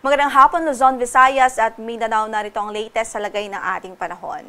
Magandang hapon, Luzon, Visayas at Mindanao. Narito ang latest sa lagay ng ating panahon.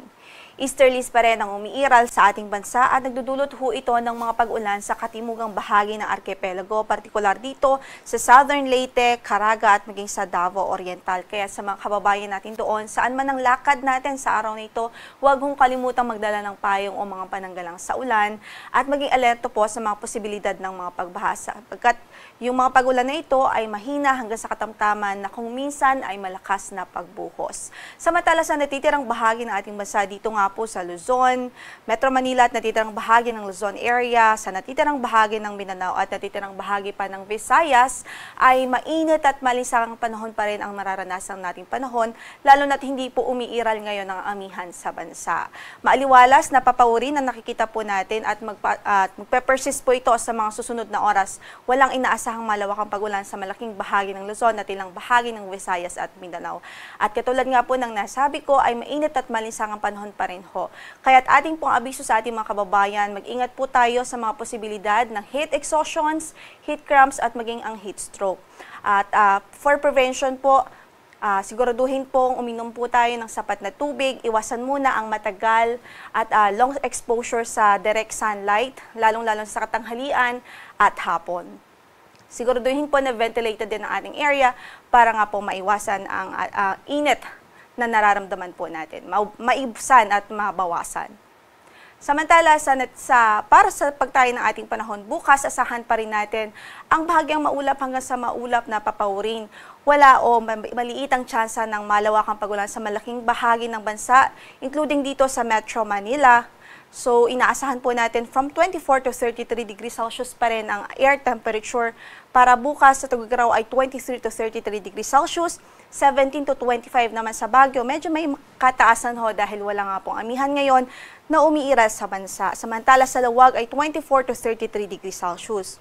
Easterlies pa rin ang umiiral sa ating bansa at nagdudulot ho ito ng mga pag-ulan sa katimugang bahagi ng arkipelago, partikular dito sa Southern Leyte, Caraga at maging sa Davao Oriental. Kaya sa mga kababayan natin doon, saan man ang lakad natin sa araw na ito, huwag hong kalimutang magdala ng payong o mga pananggalang sa ulan at maging alerto po sa mga posibilidad ng mga pagbahasa. Pagkat yung mga pag-ulan na ito ay mahina hanggang sa katamtaman na kung minsan ay malakas na pagbuhos. Samantala sa natitirang bahagi ng ating bansa dito nga po sa Luzon, Metro Manila at natitirang bahagi ng Luzon area, sa natitirang bahagi ng Mindanao at natitirang bahagi pa ng Visayas ay mainit at malisangang panahon pa rin ang mararanasan nating panahon, lalo na't hindi po umiiral ngayon ang amihan sa bansa. Maaliwalas na papawrin na nakikita po natin at magpe-persist po ito sa mga susunod na oras. Walang inaasahang malawakang pag-ulan sa malaking bahagi ng Luzon at ilang bahagi ng Visayas at Mindanao. At katulad nga po ng nasabi ko ay mainit at malisangang panahon pa rin ho. Kaya't ating pong abiso sa ating mga kababayan, mag-ingat po tayo sa mga posibilidad ng heat exhaustions, heat cramps at maging ang heat stroke. At for prevention po, siguraduhin pong uminom po tayo ng sapat na tubig, iwasan muna ang matagal at long exposure sa direct sunlight, lalong-lalo sa katanghalian at hapon. Siguraduhin po na ventilated din ang ating area para nga po maiwasan ang init na nararamdaman po natin, maibsan at mabawasan. Samantala, para sa pagtayo ng ating panahon, bukas asahan pa rin natin ang bahagyang maulap hanggang sa maulap na papawrin. Wala o maliit ang tsansa ng malawakang pag-ulan sa malaking bahagi ng bansa, including dito sa Metro Manila. So, inaasahan po natin from 24 to 33 degrees Celsius pa rin ang air temperature. Para bukas sa Tuguegarao ay 23 to 33 degrees Celsius, 17 to 25 naman sa Baguio. Medyo may kataasan ho dahil wala nga pong amihan ngayon na umiiral sa bansa. Samantala sa Lawag ay 24 to 33 degrees Celsius.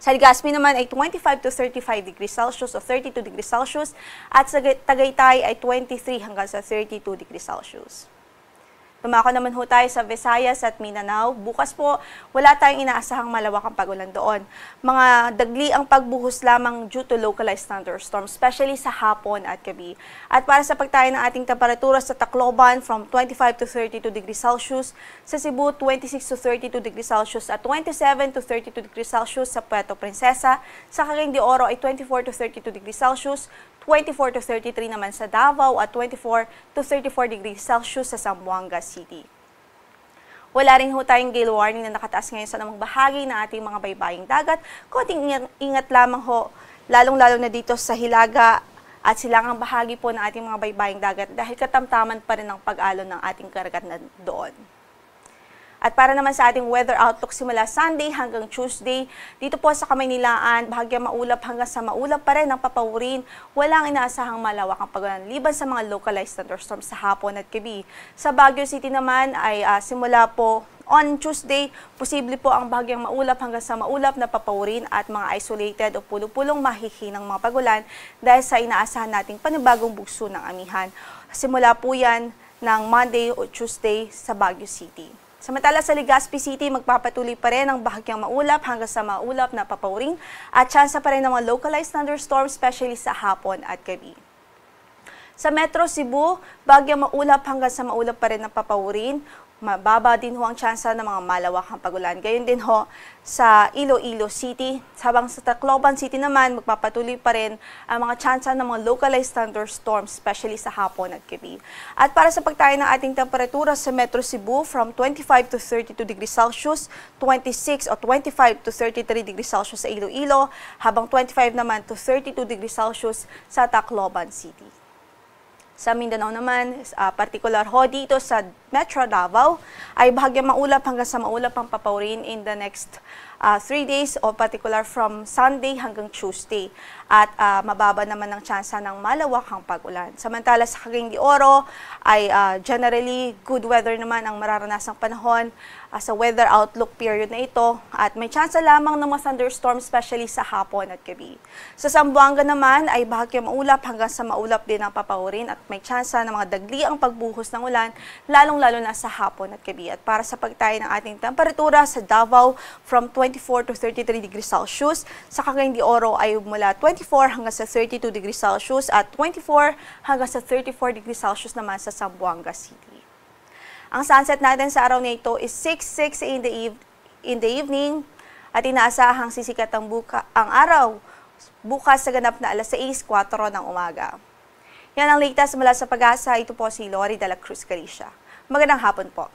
Sa Legazpi naman ay 25 to 35 degrees Celsius o 32 degrees Celsius at sa Tagaytay ay 23 hanggang sa 32 degrees Celsius. Tumako naman ho tayo sa Visayas at Mindanao. Bukas po, wala tayong inaasahang malawakang pag-ulan doon. Mga dagli ang pagbuhos lamang due to localized thunderstorms, especially sa hapon at gabi. At para sa pagtayo ng ating temperatura sa Tacloban, from 25 to 32 degrees Celsius, sa Cebu, 26 to 32 degrees Celsius at 27 to 32 degrees Celsius sa Puerto Princesa. Sa Cagayan de Oro ay 24 to 32 degrees Celsius, 24 to 33 naman sa Davao at 24 to 34 degrees Celsius sa Zamboanga City. Wala rin ho tayong gale warning na nakataas ngayon sa namang bahagi ng ating mga baybaying dagat. Konting ingat lamang ho, lalong-lalo na dito sa Hilaga at silangang bahagi po ng ating mga baybaying dagat dahil katamtaman pa rin ang pag-alon ng ating karagatan doon. At para naman sa ating weather outlook simula Sunday hanggang Tuesday, dito po sa Kamaynilaan, bahagyang maulap hanggang sa maulap pa rin ang papawrin. Walang inaasahang malawakang pag-ulan liban sa mga localized thunderstorms sa hapon at gabi. Sa Baguio City naman ay simula po on Tuesday, posible po ang bahagyang maulap hanggang sa maulap na papawrin at mga isolated o pulo-pulong mahihinang mga pag-ulan dahil sa inaasahan nating panibagong bugso ng amihan. Simula po yan ng Monday o Tuesday sa Baguio City. Samantala sa Legazpi City, magpapatuloy pa rin ang bahagyang maulap hanggang sa maulap na papawring at tsansa pa rin ng mga localized thunderstorms, especially sa hapon at gabi. Sa Metro Cebu, bahagyang maulap hanggang sa maulap pa rin ang papawrin. Mababa din ho ang tsansa ng mga malawakang pag-ulan. Gayon din ho sa Iloilo City. Habang sa Tacloban City naman, magpapatuloy pa rin ang mga tsansa ng mga localized thunderstorms, especially sa hapon at gabi. At para sa pagtayo ng ating temperatura sa Metro Cebu, from 25 to 32 degrees Celsius, 26 o 25 to 33 degrees Celsius sa Iloilo, habang 25 naman to 32 degrees Celsius sa Tacloban City. Sa Mindanao naman, partikular ho dito sa Metro Davao, ay bahagyang maulap hanggang sa maulap ang papawrin in the next 3 days o particular from Sunday hanggang Tuesday. At mababa naman ang tsansa ng malawakang pag-ulan. Samantala sa Cagayan de Oro ay generally good weather naman ang mararanasang panahon sa weather outlook period na ito. At may tsansa lamang ng mga thunderstorms especially sa hapon at gabi. Sa Zamboanga naman ay bahagyang maulap hanggang sa maulap din ang papawrin at may tsansa ng mga dagli ang pagbuhos ng ulan lalong-lalo na sa hapon at gabi. At para sa pagtayo ng ating temperatura sa Davao from 24 to 33 degrees Celsius, sa Cagayan de Oro ay mula 25 24 hanggang sa 32 degrees Celsius at 24 hanggang sa 34 degrees Celsius naman sa Zamboanga City. Ang sunset natin sa araw na ito is 6:06 in the evening at inaasahang sisikat ang araw bukas sa ganap na alas 6:04 ng umaga. Yan ang latest mula sa Pag-asa. Ito po si Lori de la Cruz Galicia. Magandang hapon po.